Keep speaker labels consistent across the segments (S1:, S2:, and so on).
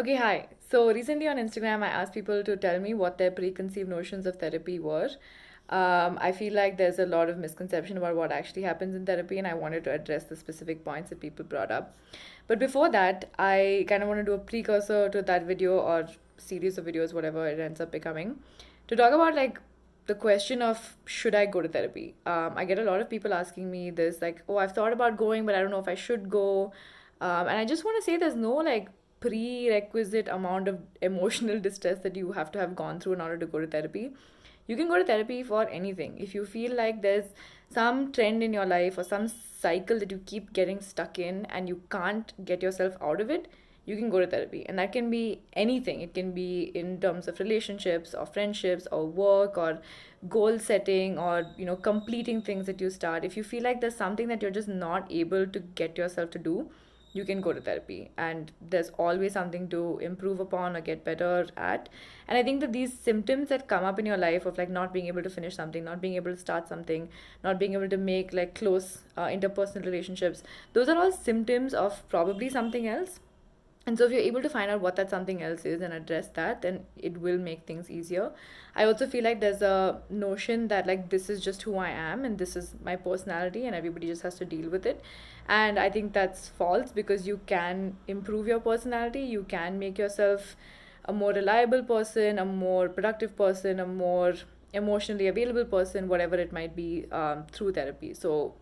S1: Okay, hi. So recently on Instagram, I asked people to tell me what their preconceived notions of therapy were. I feel like there's a lot of misconception about what actually happens in therapy, and I wanted to address the specific points that people brought up. But before that, I kind of want to do a precursor to that video or series of videos, whatever it ends up becoming, to talk about like the question of should I go to therapy. I get a lot of people asking me this, like, oh, I've thought about going, but I don't know if I should go. And I just want to say there's no like prerequisite amount of emotional distress that you have to have gone through in order to go to therapy. You can go to therapy for anything. If you feel like there's some trend in your life or some cycle that you keep getting stuck in and you can't get yourself out of it, you can go to therapy. And that can be anything. It can be in terms of relationships or friendships or work or goal setting or completing things that you start. If you feel like there's something that you're just not able to get yourself to do, you can go to therapy, and there's always something to improve upon or get better at. And I think that these symptoms that come up in your life of like not being able to finish something, not being able to start something, not being able to make like close interpersonal relationships, those are all symptoms of probably something else. And so if you're able to find out what that something else is and address that, then it will make things easier. I also feel like there's a notion that like this is just who I am and this is my personality and everybody just has to deal with it. And I think that's false, because you can improve your personality, you can make yourself a more reliable person, a more productive person, a more emotionally available person, whatever it might be, through therapy. So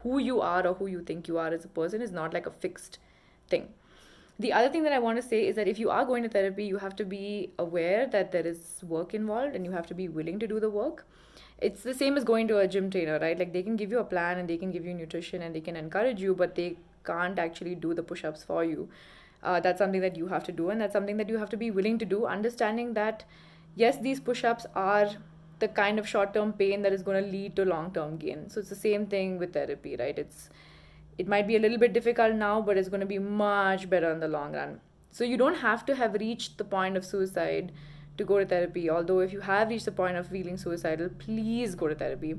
S1: who you are or who you think you are as a person is not like a fixed thing. The other thing that I want to say is that if you are going to therapy, you have to be aware that there is work involved and you have to be willing to do the work. It's the same as going to a gym trainer, right? Like they can give you a plan and they can give you nutrition and they can encourage you, but they can't actually do the push ups for you. That's something that you have to do, and that's something that you have to be willing to do, understanding that yes, these push ups are the kind of short term pain that is going to lead to long term gain. So it's the same thing with therapy, right? It might be a little bit difficult now, but it's going to be much better in the long run. So you don't have to have reached the point of suicide to go to therapy. Although if you have reached the point of feeling suicidal, please go to therapy.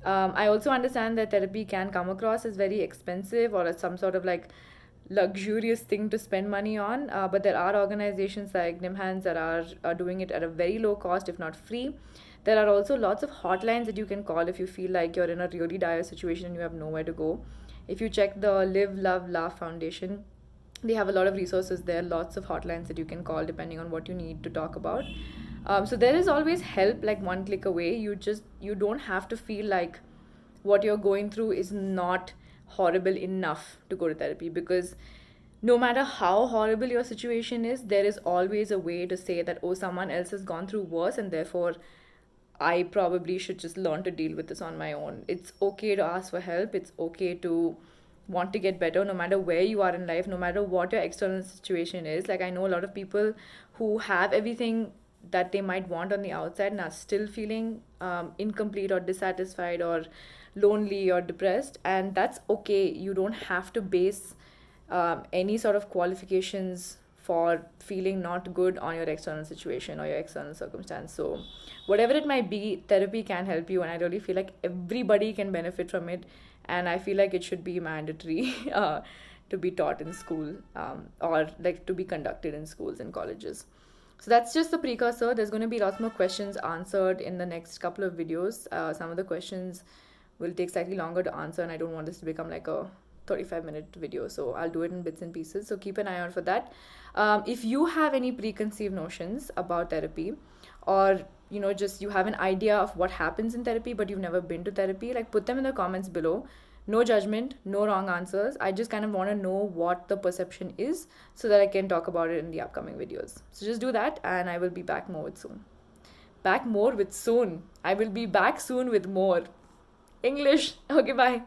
S1: I also understand that therapy can come across as very expensive or as some sort of like luxurious thing to spend money on. But there are organizations like Nimhans that are doing it at a very low cost, if not free. There are also lots of hotlines that you can call if you feel like you're in a really dire situation and you have nowhere to go. If you check the Live, Love, Laugh Foundation, they have a lot of resources there, lots of hotlines that you can call depending on what you need to talk about. So there is always help like one click away. You don't have to feel like what you're going through is not horrible enough to go to therapy, because no matter how horrible your situation is, there is always a way to say that, oh, someone else has gone through worse and therefore I probably should just learn to deal with this on my own. It's okay to ask for help. It's okay to want to get better no matter where you are in life, no matter what your external situation is. Like, I know a lot of people who have everything that they might want on the outside and are still feeling incomplete or dissatisfied or lonely or depressed. And that's okay. You don't have to base any sort of qualifications for feeling not good on your external situation or your external circumstance. So, whatever it might be, therapy can help you, and I really feel like everybody can benefit from it. And I feel like it should be mandatory to be taught in school, or like to be conducted in schools and colleges. So that's just the precursor. There's going to be lots more questions answered in the next couple of videos. Some of the questions will take slightly longer to answer, and I don't want this to become like a 35-minute video, so I'll do it in bits and pieces, so keep an eye out for that. If you have any preconceived notions about therapy, or just you have an idea of what happens in therapy but you've never been to therapy, like put them in the comments below. No judgment, no wrong answers. I just kind of want to know what the perception is so that I can talk about it in the upcoming videos. So just do that, and I will be back more with soon. Back more with soon. I will be back soon with more English. Okay, bye.